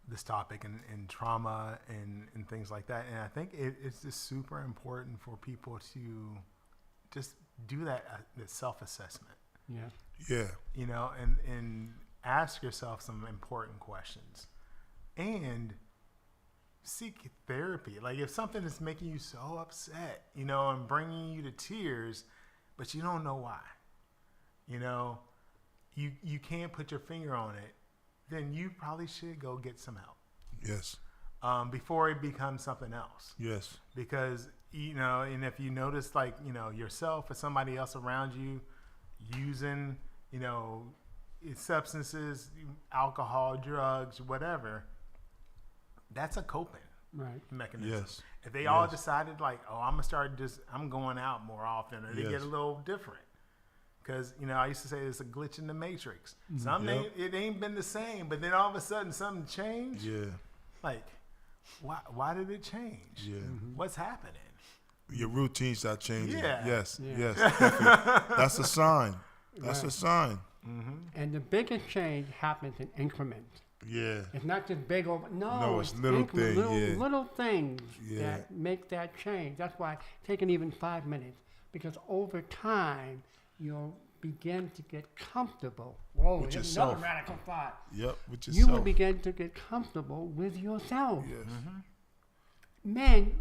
this topic and trauma and things like that. And I think it's just super important for people to just do that self-assessment. Yeah. And ask yourself some important questions. And seek therapy. Like if something is making you so upset, and bringing you to tears, but you don't know why, you can't put your finger on it, then you probably should go get some help. Yes. Before it becomes something else. Yes. Because, and if you notice like, yourself or somebody else around you using, substances, alcohol, drugs, whatever, that's a coping mechanism. Yes. If they all decided like, oh, I'm going out more often, or they get a little different. Because, I used to say it's a glitch in the matrix. It ain't been the same, but then all of a sudden something changed. Yeah. Like, why did it change? Yeah. What's happening? Your routine start changing. Yeah. Yes, Yeah. yes, definitely. That's a sign. That's Right. a sign. Mm-hmm. And the biggest change happens in increments. Yeah. It's not just big over. No, it's little increment, things, little things Yeah. that make that change. That's why taking even 5 minutes, because over time you'll begin to get comfortable. Whoa, With there's another yourself. radical thought. Yep. With You yourself. will begin to get comfortable with yourself. Yes. Men,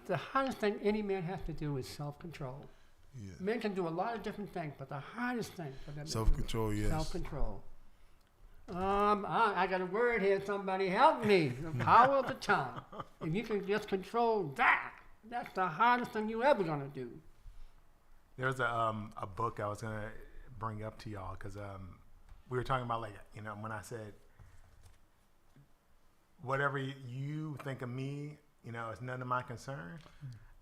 the hardest thing any man has to do is self-control. Yeah. Men can do a lot of different things, but the hardest thing for them Self-control, to do is yes. self-control. I got a word here. Somebody help me. The power of the tongue. If you can just control that, that's the hardest thing you ever gonna do. There's a book I was gonna bring up to y'all because we were talking about, like, you know, when I said whatever you think of me, you know, it's none of my concern.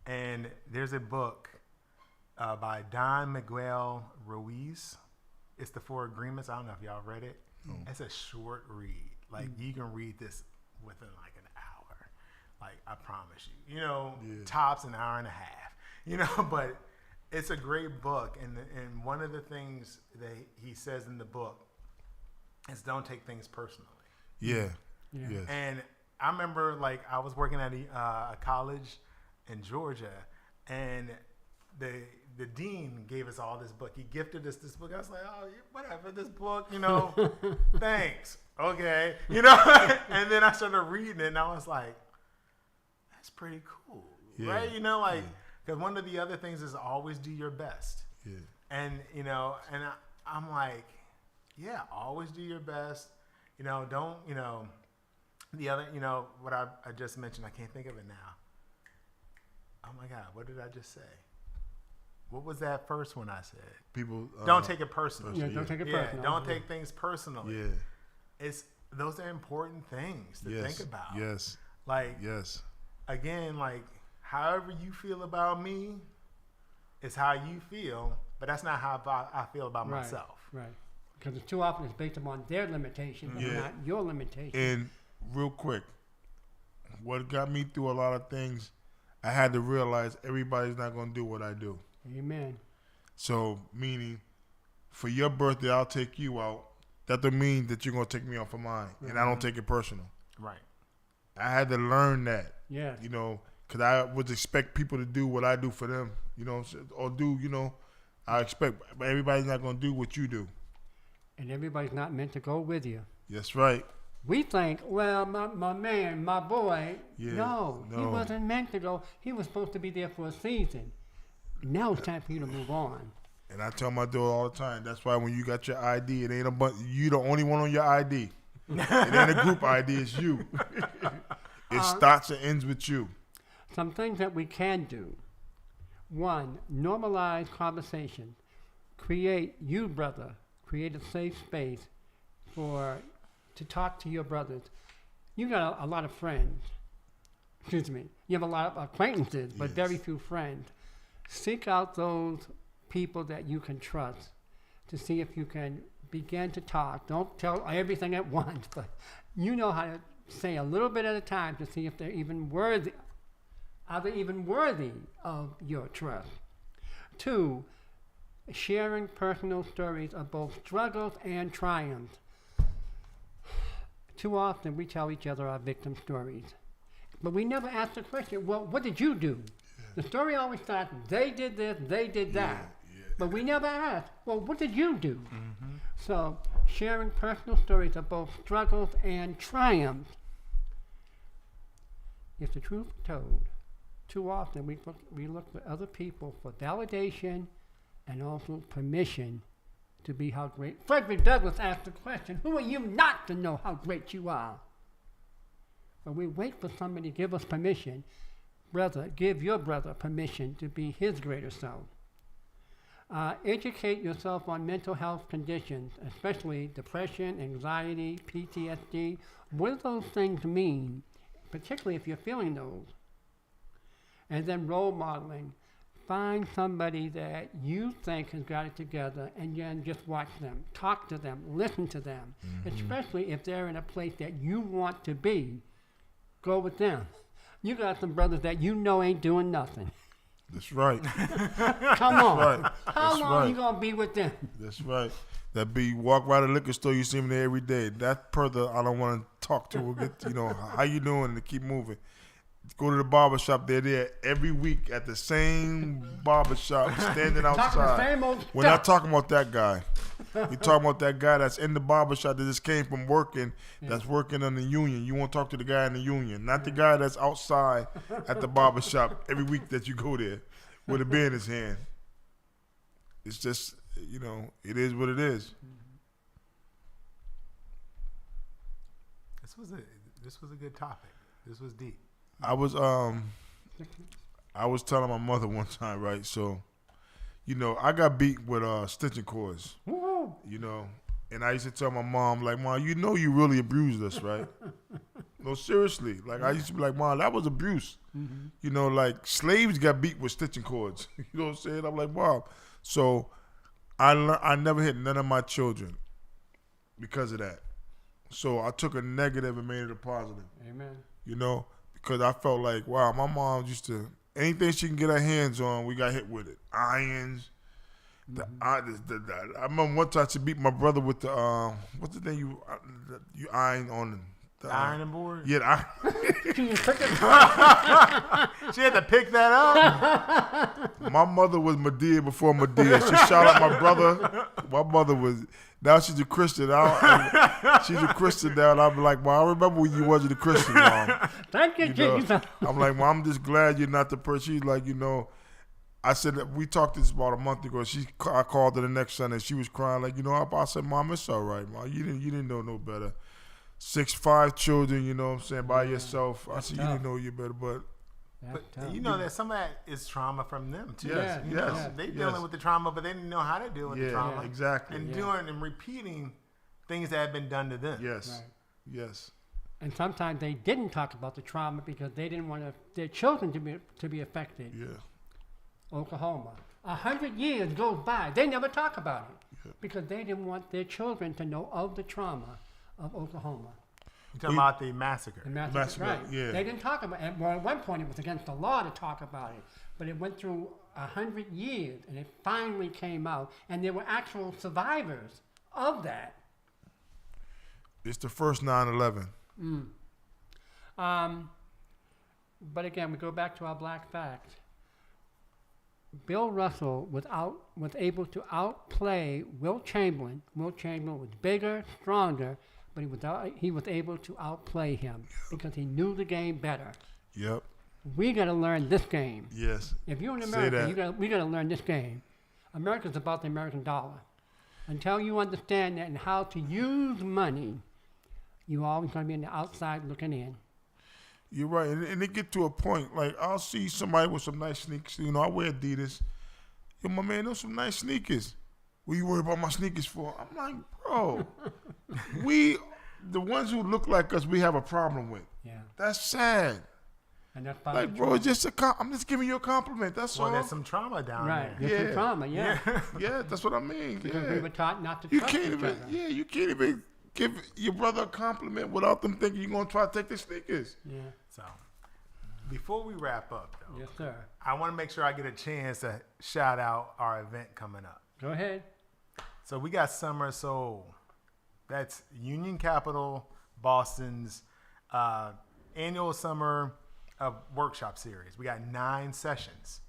And there's a book by Don Miguel Ruiz. It's the Four Agreements. I don't know if y'all read it. It's a short read. Like, you can read this within like an hour. Like, I promise you. You know, tops an hour and a half. You know, but it's a great book. And one of the things that he says in the book is don't take things personally. Yeah. Yeah. Yes. And I remember, like, I was working at a college in Georgia, and the dean gave us all this book. He gifted us this book. I was like, oh, whatever, this book, you know, thanks. Okay. You know, and then I started reading it, and I was like, that's pretty cool. Yeah. Right? You know, like, because one of the other things is always do your best. Yeah. And, you know, and I'm like, yeah, always do your best. You know, don't, you know, the other, you know, what I just mentioned, I can't think of it now. Oh my God, what did I just say? What was that first one I said? People Don't take it personally. Yeah, don't take it Yeah, personal. don't take things personally. Yeah. Those are important things to think about. Yes. Like, Yes. again, like, however you feel about me is how you feel, but that's not how I feel about Right. myself. Right. Because too often it's based upon their limitations and Yeah. not your limitations. And real quick, what got me through a lot of things, I had to realize everybody's not going to do what I do. Amen. So, meaning, for your birthday, I'll take you out. That don't mean that you're going to take me out for mine. And I don't take it personal. Right. I had to learn that, Yes. you know, because I would expect people to do what I do for them, you know, or do, you know, I expect, but everybody's not going to do what you do. And everybody's not meant to go with you. That's right. We think, well, my man, my boy, Yeah, no, he no. wasn't meant to go. He was supposed to be there for a season. Now it's time for you to move on. And I tell my daughter all the time, that's why when you got your ID, it ain't a bunch, you the only one on your ID. It ain't a group ID, it's you. It starts and ends with you. Some things that we can do. One, normalize conversation. Create a safe space to talk to your brothers. You got a lot of friends. Excuse me. You have a lot of acquaintances, but Yes. very few friends. Seek out those people that you can trust to see if you can begin to talk. Don't tell everything at once, but you know how to say a little bit at a time to see if they're even worthy. Are they even worthy of your trust? Two, sharing personal stories of both struggles and triumphs. Too often we tell each other our victim stories, but we never ask the question, well, what did you do? The story always starts, they did this, they did that. But we never ask, well, what did you do? Mm-hmm. So sharing personal stories of both struggles and triumphs. If the truth is told, too often we look for other people for validation and also permission to be how great. Frederick Douglass asked the question, who are you not to know how great you are? But we wait for somebody to give us permission. Brother, give your brother permission to be his greater self. Educate yourself on mental health conditions, especially depression, anxiety, PTSD. What do those things mean, particularly if you're feeling those? And then role modeling. Find somebody that you think has got it together and then just watch them, talk to them, listen to them, especially if they're in a place that you want to be. Go with them. You got some brothers that you know ain't doing nothing. That's right. Come on. Right. How That's long right. you going to be with them? That's right. That be walk by the liquor store, you see me there every day. That brother I don't want to talk to. We'll get, how you doing, and keep moving. Go to the barber shop. They're there every week at the same barber shop, standing Talking the outside. same old We're stuff. not talking about that guy. We're talking about that guy that's in the barber shop that just came from working, that's working in the union. You want to talk to the guy in the union, not the guy that's outside at the barber shop every week that you go there with a beer in his hand. It's just, it is what it is. This was a good topic. This was deep. I was telling my mother one time, right? So, I got beat with stitching cords. Woo. And I used to tell my mom, like, Mom, you really abused us, right? No, seriously. Like, I used to be like, Mom, that was abuse. Mm-hmm. Like, slaves got beat with stitching cords. You know what I'm saying? I'm like, Mom. So, I never hit none of my children because of that. So, I took a negative and made it a positive. Amen. Because I felt like, wow, my mom used to, anything she can get her hands on, we got hit with it. Irons. I remember one time she beat my brother with the, what's the thing you iron on? The ironing board? Yeah, Can you pick it? She had to pick that up. my mother was Medea before Medea. She shot at my brother. My mother was, now she's a Christian. She's a Christian now, and I'm like, Mom, I remember when you wasn't a Christian, Mom. Thank you, Jesus. I'm like, Mom, I'm just glad you're not the person. She's like, I said that we talked this about a month ago. I called her the next Sunday. She was crying like, I said, Mom, it's all right, Mom. You didn't know no better. 5 children, you know what I'm saying, by yourself. I said, you didn't know you better, but that some of that is trauma from them too. Yes, They dealing with the trauma, but they didn't know how to deal with the trauma. Exactly. And doing and repeating things that have been done to them. Yes. Right. Yes. And sometimes they didn't talk about the trauma because they didn't want their children to be affected. Yeah. Oklahoma. 100 years goes by. They never talk about it because they didn't want their children to know of the trauma of Oklahoma. You're talking about the massacre. The massacre, right. Yeah. They didn't talk about it. Well, at one point it was against the law to talk about it. But it went through 100 years and it finally came out. And there were actual survivors of that. It's the first 9/11. But again, we go back to our black fact. Bill Russell was able to outplay Will Chamberlain. Will Chamberlain was bigger, stronger, but he was able to outplay him because he knew the game better. Yep. We got to learn this game. Yes. If you're in America, we got to learn this game. America's about the American dollar. Until you understand that and how to use money, you're always going to be on the outside looking in. You're right, and it get to a point, like, I'll see somebody with some nice sneakers, I wear Adidas. Yo, my man, those some nice sneakers. What you worry about my sneakers for? I'm like, bro, the ones who look like us, we have a problem with. Yeah. That's sad. And that's Like, bro, it's just I'm just giving you a compliment, that's all. Well, there's some trauma down right. there. There's some trauma, yeah. Yeah, that's what I mean. Because we were taught not to You trust can't each even, other. you can't even give your brother a compliment without them thinking you're going to try to take their sneakers. Yeah. So, before we wrap up, though, Yes, sir. I want to make sure I get a chance to shout out our event coming up. Go ahead. So, we got Summer Soul. That's Unioncapital Boston's annual summer workshop series. We got 9 sessions.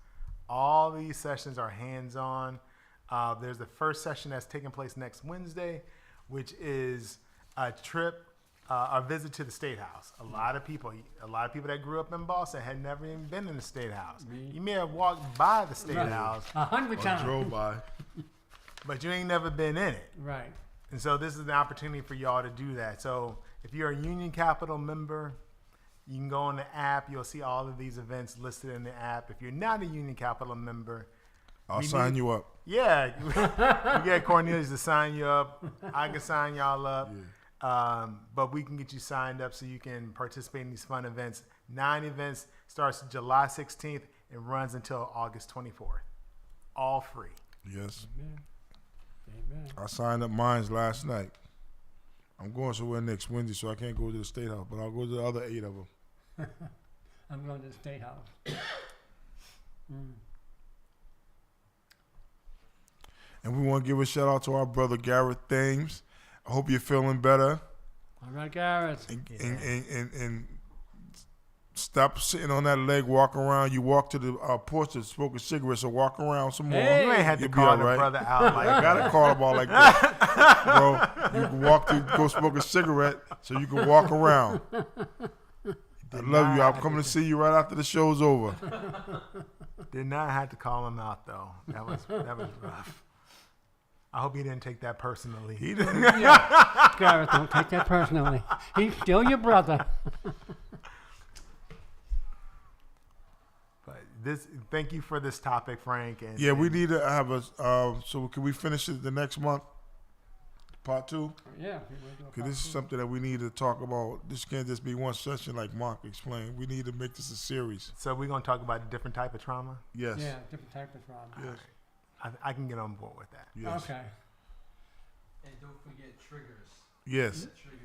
All these sessions are hands-on. There's the first session that's taking place next Wednesday, which is a trip, a visit to the State House. A lot of people that grew up in Boston had never even been in the State House. You may have walked by the State House 100 times. Drove by. but you ain't never been in it. Right. And so this is an opportunity for y'all to do that. So if you're a Unioncapital member, you can go on the app. You'll see all of these events listed in the app. If you're not a Unioncapital member, I'll sign you up. Yeah, you get Cornelius to sign you up. I can sign y'all up. Yeah. But we can get you signed up so you can participate in these fun events. 9 events, starts July 16th and runs until August 24th. All free. Yes. Amen. I signed up mine last night. I'm going somewhere next Wednesday, so I can't go to the State House, but I'll go to the other 8 of them. I'm going to the State House. And we want to give a shout out to our brother Gareth Thames. I hope you're feeling better. All right, Gareth. And stop sitting on that leg, walk around. You walk to the porch to smoke a cigarette, so walk around some more. Hey. You ain't had to You'll be call all the right. brother out like I gotta call him out like that, bro. You can walk through, go smoke a cigarette, so you can walk around. I love you. I'm coming to see you right after the show's over. Did not have to call him out though. That was rough. I hope he didn't take that personally. He didn't. Yeah. Gareth, don't take that personally. He's still your brother. But thank you for this topic, Frank. And Yeah, we need to have a. So can we finish it the next month? Part 2. Yeah. Because this is something that we need to talk about. This can't just be one session like Mark explained. We need to make this a series. So we're gonna talk about a different type of trauma. Yes. Yeah, different type of trauma. Yes. I can get on board with that. Yes. Okay. And don't forget triggers. Yes. That trigger